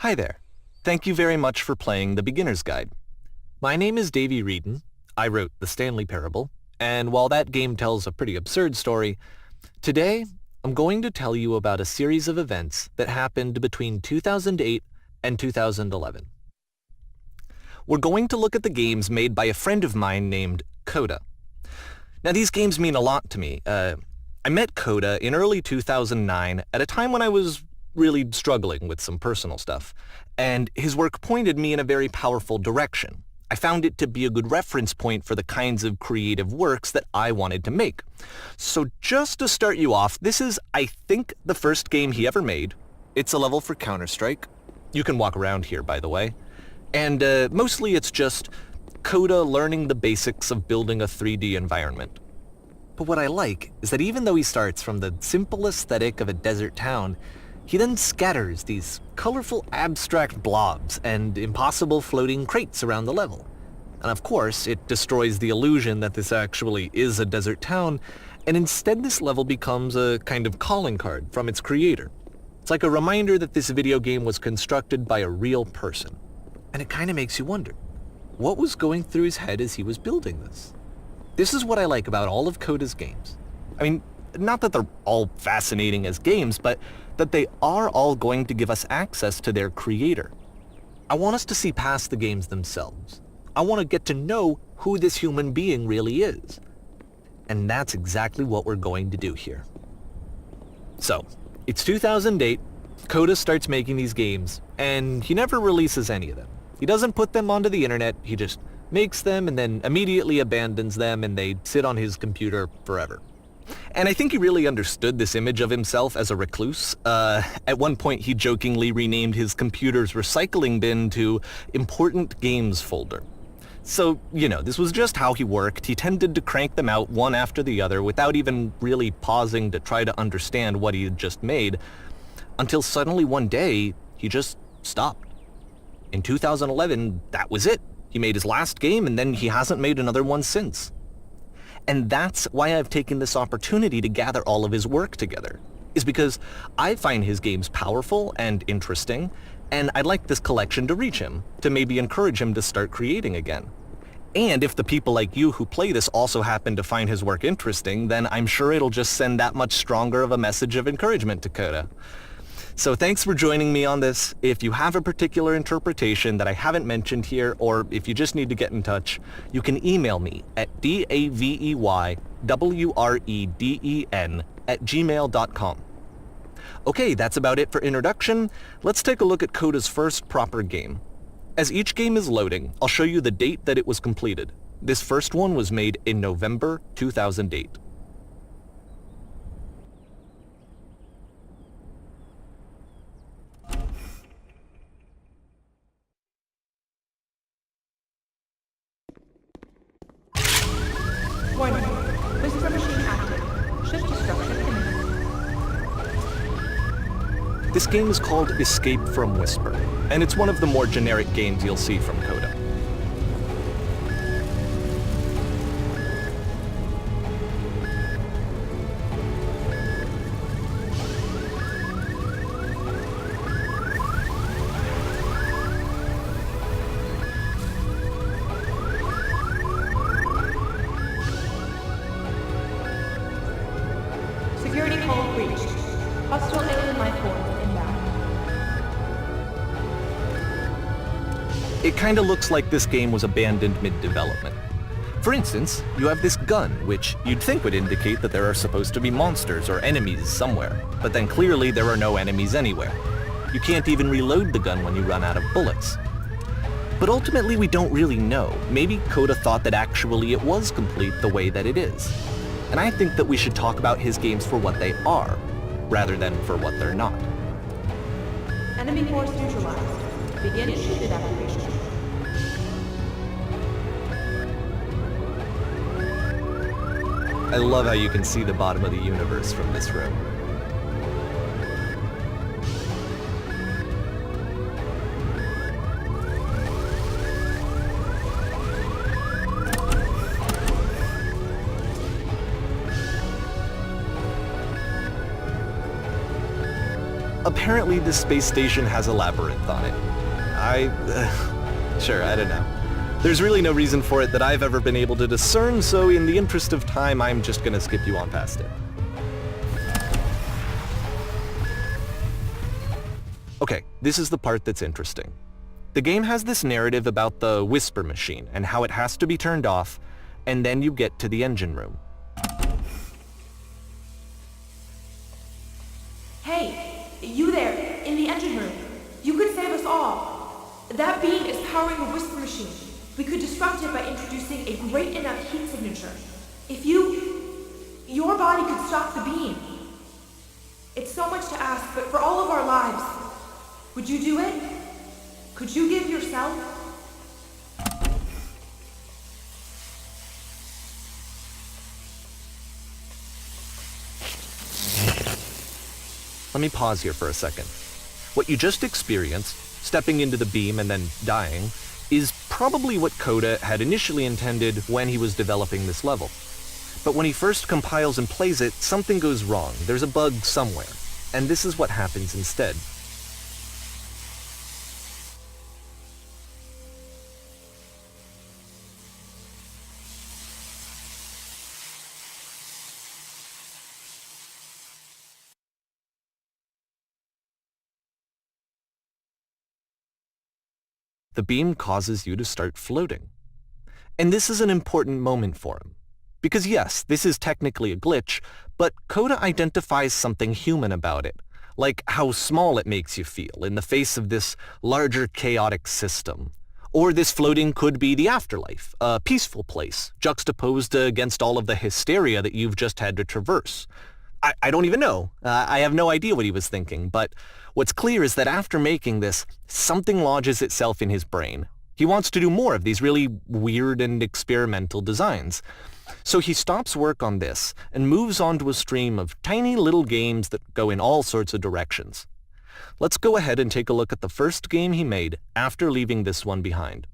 Hi there. Thank you very much for playing The Beginner's Guide. My name is Davey Wreden. I wrote The Stanley Parable, and while that game tells a pretty absurd story, today I'm going to tell you about a series of events that happened between 2008 and 2011. We're going to look at the games made by a friend of mine named Coda. Now, these games mean a lot to me. I met Coda in early 2009 at a time when I was really struggling with some personal stuff, and his work pointed me in a very powerful direction. I found it to be a good reference point for the kinds of creative works that I wanted to make. So just to start you off, this is, I think, the first game he ever made. It's a level for Counter-Strike. You can walk around here, by the way. And mostly it's just Coda learning the basics of building a 3D environment. But what I like is that even though he starts from the simple aesthetic of a desert town, he then scatters these colorful abstract blobs and impossible floating crates around the level. And of course, it destroys the illusion that this actually is a desert town, and instead this level becomes a kind of calling card from its creator. It's like a reminder that this video game was constructed by a real person. And it kind of makes you wonder, what was going through his head as he was building this? This is what I like about all of Coda's games. I mean, not that they're all fascinating as games, but that they are all going to give us access to their creator. I want us to see past the games themselves. I want to get to know who this human being really is. And that's exactly what we're going to do here. So, it's 2008, Coda starts making these games, and he never releases any of them. He doesn't put them onto the internet, he just makes them and then immediately abandons them, and they sit on his computer forever. And I think he really understood this image of himself as a recluse. At one point, he jokingly renamed his computer's recycling bin to Important Games Folder. So, this was just how he worked. He tended to crank them out one after the other without even really pausing to try to understand what he had just made, until suddenly one day, he just stopped. In 2011, that was it. He made his last game, and then he hasn't made another one since. And that's why I've taken this opportunity to gather all of his work together, is because I find his games powerful and interesting, and I'd like this collection to reach him, to maybe encourage him to start creating again. And if the people like you who play this also happen to find his work interesting, then I'm sure it'll just send that much stronger of a message of encouragement to Coda. So thanks for joining me on this. If you have a particular interpretation that I haven't mentioned here, or if you just need to get in touch, you can email me at daveywreden@gmail.com. Okay, that's about it for introduction. Let's take a look at Coda's first proper game. As each game is loading, I'll show you the date that it was completed. This first one was made in November 2008. Warning. Whisper machine active. Shift destruction imminent. This game is called Escape from Whisper, and it's one of the more generic games you'll see from Coda. Security call breached. Hostile alien life forms inbound. It kinda looks like this game was abandoned mid-development. For instance, you have this gun, which you'd think would indicate that there are supposed to be monsters or enemies somewhere, but then clearly there are no enemies anywhere. You can't even reload the gun when you run out of bullets. But ultimately we don't really know. Maybe Coda thought that actually it was complete the way that it is. And I think that we should talk about his games for what they are, rather than for what they're not. Enemy force neutralized. Begin ship evacuation. I love how you can see the bottom of the universe from this room. Apparently this space station has a labyrinth on it. Sure, I don't know. There's really no reason for it that I've ever been able to discern, so in the interest of time, I'm just gonna skip you on past it. Okay, this is the part that's interesting. The game has this narrative about the whisper machine and how it has to be turned off, and then you get to the engine room. Hey, you there, in the engine room. You could save us all. That beam is powering the whisper machine. We could disrupt it by introducing a great enough heat signature. If your body could stop the beam. It's so much to ask, but for all of our lives, would you do it? Could you give yourself? Let me pause here for a second. What you just experienced, stepping into the beam and then dying, is probably what Coda had initially intended when he was developing this level. But when he first compiles and plays it, something goes wrong. There's a bug somewhere. And this is what happens instead. The beam causes you to start floating. And this is an important moment for him. Because yes, this is technically a glitch, but Coda identifies something human about it, like how small it makes you feel in the face of this larger chaotic system. Or this floating could be the afterlife, a peaceful place, juxtaposed against all of the hysteria that you've just had to traverse. I don't even know. I have no idea what he was thinking, but what's clear is that after making this, something lodges itself in his brain. He wants to do more of these really weird and experimental designs. So he stops work on this and moves on to a stream of tiny little games that go in all sorts of directions. Let's go ahead and take a look at the first game he made after leaving this one behind.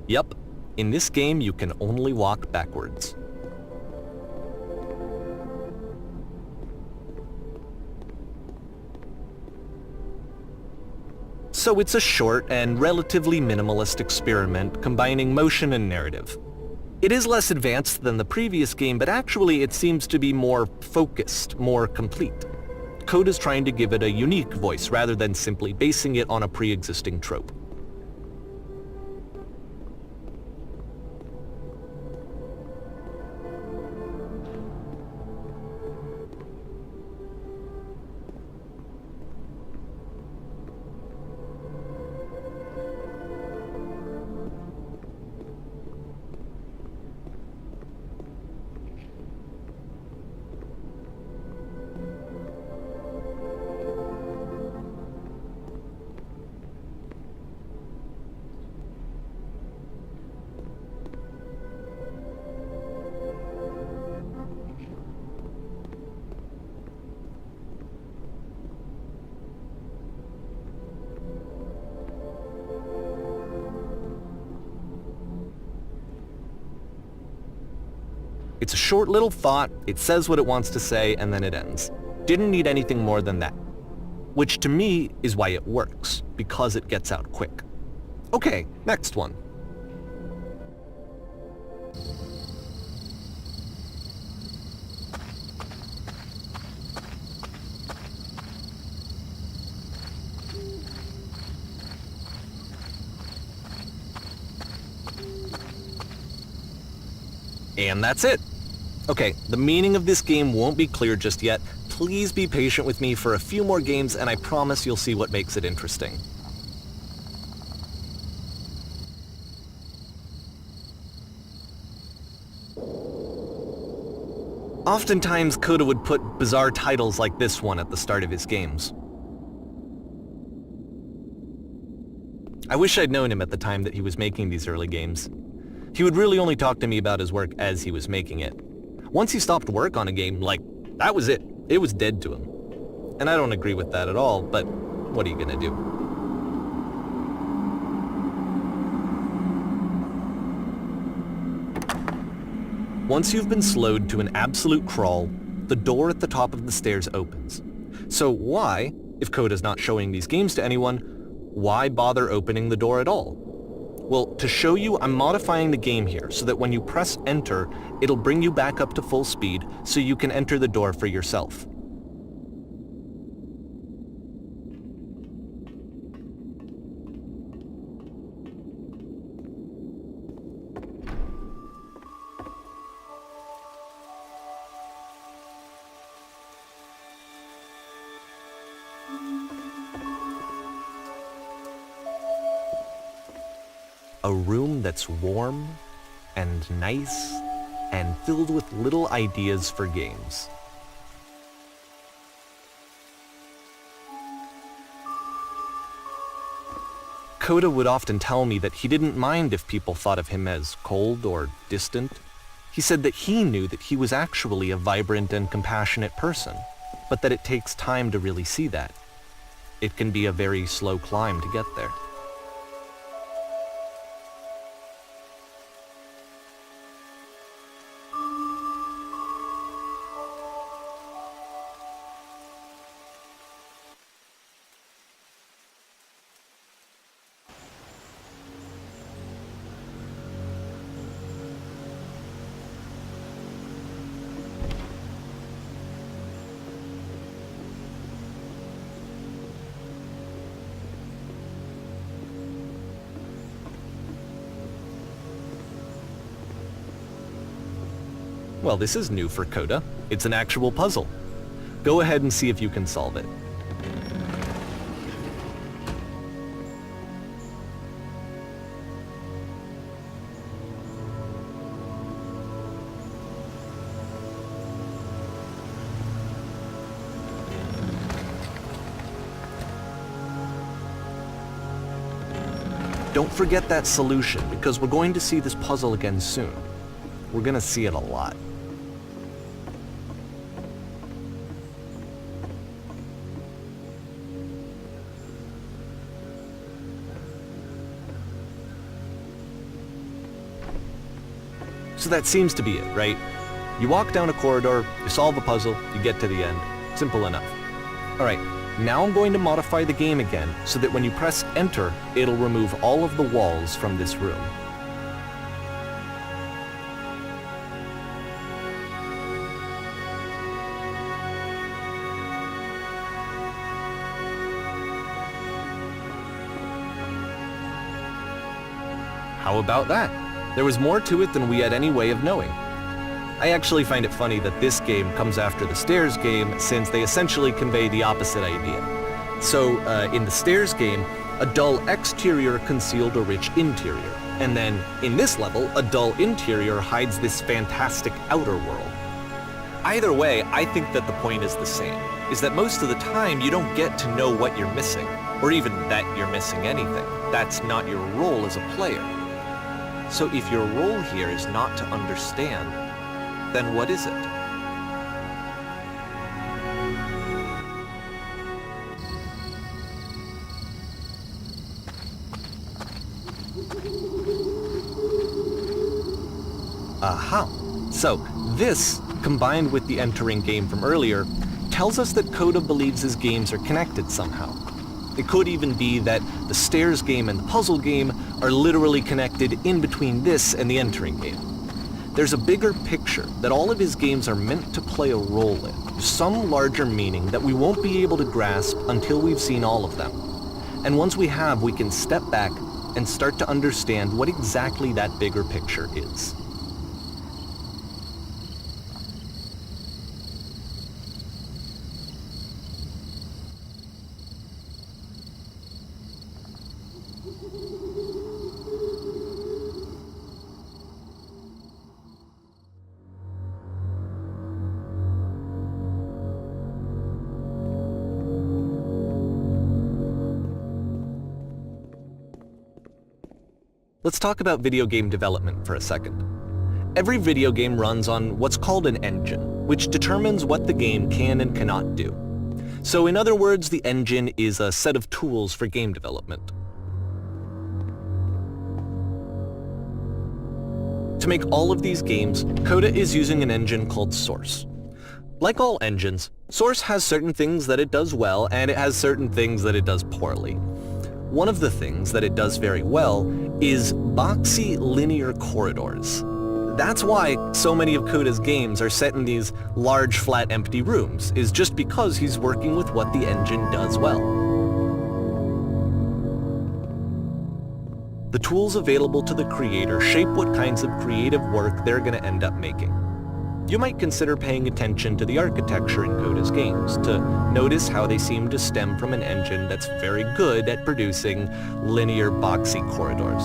Yep, in this game you can only walk backwards. So it's a short and relatively minimalist experiment combining motion and narrative. It is less advanced than the previous game, but actually it seems to be more focused, more complete. Coda's trying to give it a unique voice rather than simply basing it on a pre-existing trope. It's a short little thought, it says what it wants to say, and then it ends. Didn't need anything more than that. Which to me is why it works, because it gets out quick. Okay, next one. And that's it. Okay, the meaning of this game won't be clear just yet. Please be patient with me for a few more games and I promise you'll see what makes it interesting. Oftentimes, Coda would put bizarre titles like this one at the start of his games. I wish I'd known him at the time that he was making these early games. He would really only talk to me about his work as he was making it. Once he stopped work on a game, that was it. It was dead to him. And I don't agree with that at all, but what are you gonna do? Once you've been slowed to an absolute crawl, the door at the top of the stairs opens. So why, if Coda's not showing these games to anyone, why bother opening the door at all? Well, to show you, I'm modifying the game here so that when you press enter, it'll bring you back up to full speed so you can enter the door for yourself. A room that's warm and nice and filled with little ideas for games. Coda would often tell me that he didn't mind if people thought of him as cold or distant. He said that he knew that he was actually a vibrant and compassionate person, but that it takes time to really see that. It can be a very slow climb to get there. Well, this is new for Coda. It's an actual puzzle. Go ahead and see if you can solve it. Don't forget that solution, because we're going to see this puzzle again soon. We're going to see it a lot. So that seems to be it, right? You walk down a corridor, you solve a puzzle, you get to the end. Simple enough. Alright, now I'm going to modify the game again so that when you press enter, it'll remove all of the walls from this room. How about that? There was more to it than we had any way of knowing. I actually find it funny that this game comes after the Stairs game, since they essentially convey the opposite idea. So, in the Stairs game, a dull exterior concealed a rich interior. And then, in this level, a dull interior hides this fantastic outer world. Either way, I think that the point is the same, is that most of the time you don't get to know what you're missing, or even that you're missing anything. That's not your role as a player. So if your role here is not to understand, then what is it? Aha! So this, combined with the entering game from earlier, tells us that Coda believes his games are connected somehow. It could even be that the Stairs game and the puzzle game are literally connected in between this and the entering game. There's a bigger picture that all of his games are meant to play a role in, some larger meaning that we won't be able to grasp until we've seen all of them. And once we have, we can step back and start to understand what exactly that bigger picture is. Let's talk about video game development for a second. Every video game runs on what's called an engine, which determines what the game can and cannot do. So in other words, the engine is a set of tools for game development. To make all of these games, Coda is using an engine called Source. Like all engines, Source has certain things that it does well, and it has certain things that it does poorly. One of the things that it does very well is boxy linear corridors. That's why so many of Coda's games are set in these large, flat, empty rooms, is just because he's working with what the engine does well. The tools available to the creator shape what kinds of creative work they're going to end up making. You might consider paying attention to the architecture in Coda's games to notice how they seem to stem from an engine that's very good at producing linear, boxy corridors.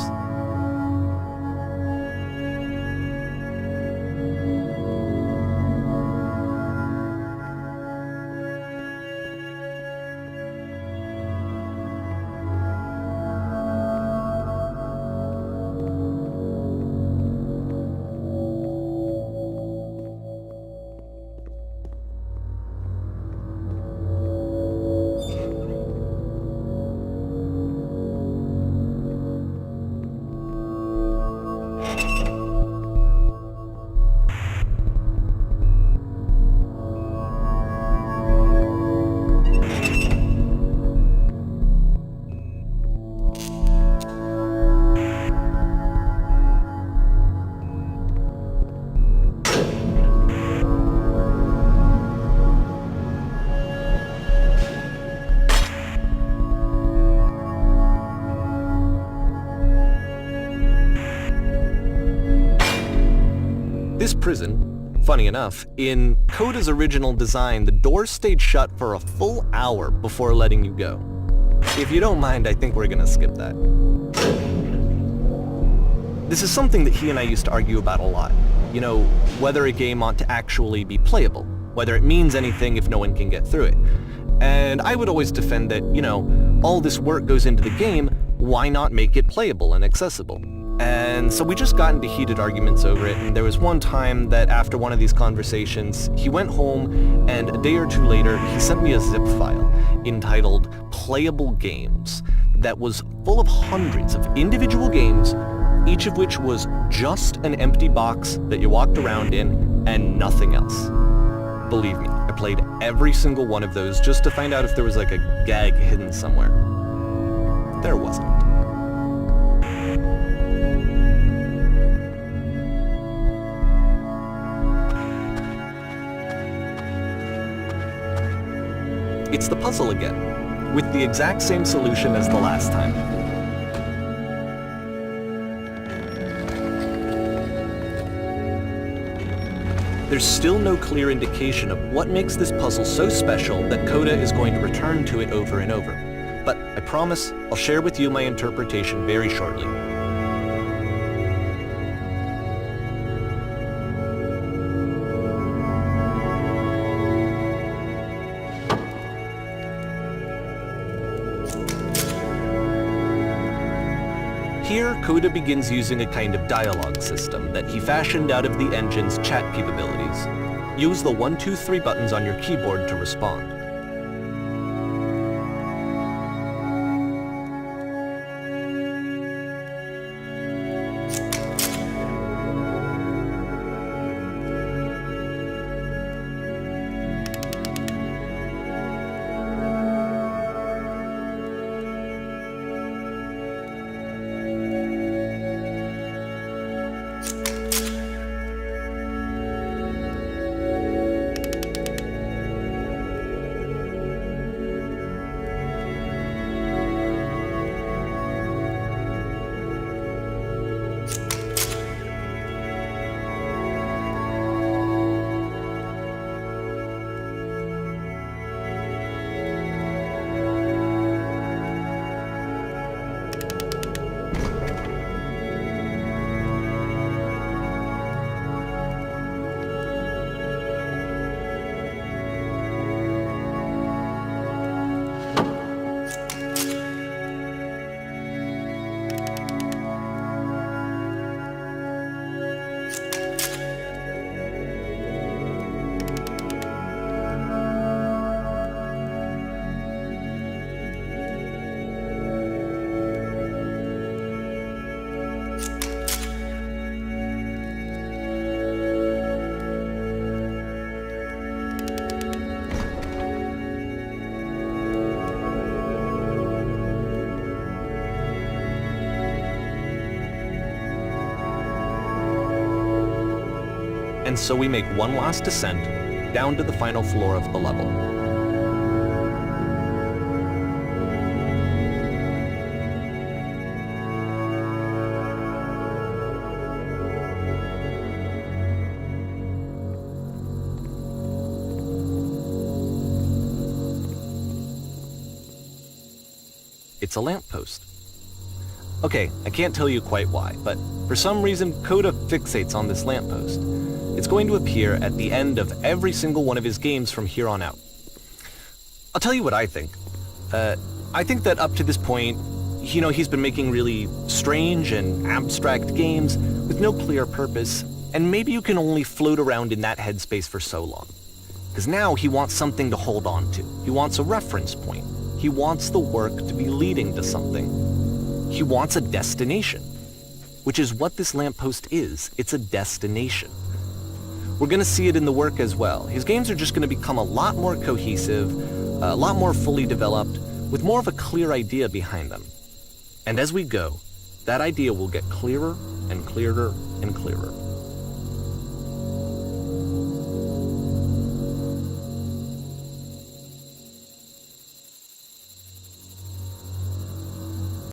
This prison, funny enough, in Coda's original design, the doors stayed shut for a full hour before letting you go. If you don't mind, I think we're gonna skip that. This is something that he and I used to argue about a lot. You know, whether a game ought to actually be playable, whether it means anything if no one can get through it. And I would always defend that, you know, all this work goes into the game, why not make it playable and accessible? And so we just got into heated arguments over it, and there was one time that after one of these conversations, he went home, and a day or two later, he sent me a zip file entitled Playable Games that was full of hundreds of individual games, each of which was just an empty box that you walked around in and nothing else. Believe me, I played every single one of those just to find out if there was like a gag hidden somewhere. There wasn't. It's the puzzle again, with the exact same solution as the last time. There's still no clear indication of what makes this puzzle so special that Coda is going to return to it over and over. But I promise I'll share with you my interpretation very shortly. Here, Coda begins using a kind of dialogue system that he fashioned out of the engine's chat capabilities. Use the 1, 2, 3 buttons on your keyboard to respond. and so we make one last descent down to the final floor of the level. It's a lamppost. Okay, I can't tell you quite why, but for some reason Coda fixates on this lamppost. It's going to appear at the end of every single one of his games from here on out. I'll tell you what I think. I think that up to this point, he's been making really strange and abstract games with no clear purpose, and maybe you can only float around in that headspace for so long. Because now he wants something to hold on to. He wants a reference point. He wants the work to be leading to something. He wants a destination, which is what this lamppost is. It's a destination. We're going to see it in the work as well. His games are just going to become a lot more cohesive, a lot more fully developed, with more of a clear idea behind them. And as we go, that idea will get clearer and clearer and clearer.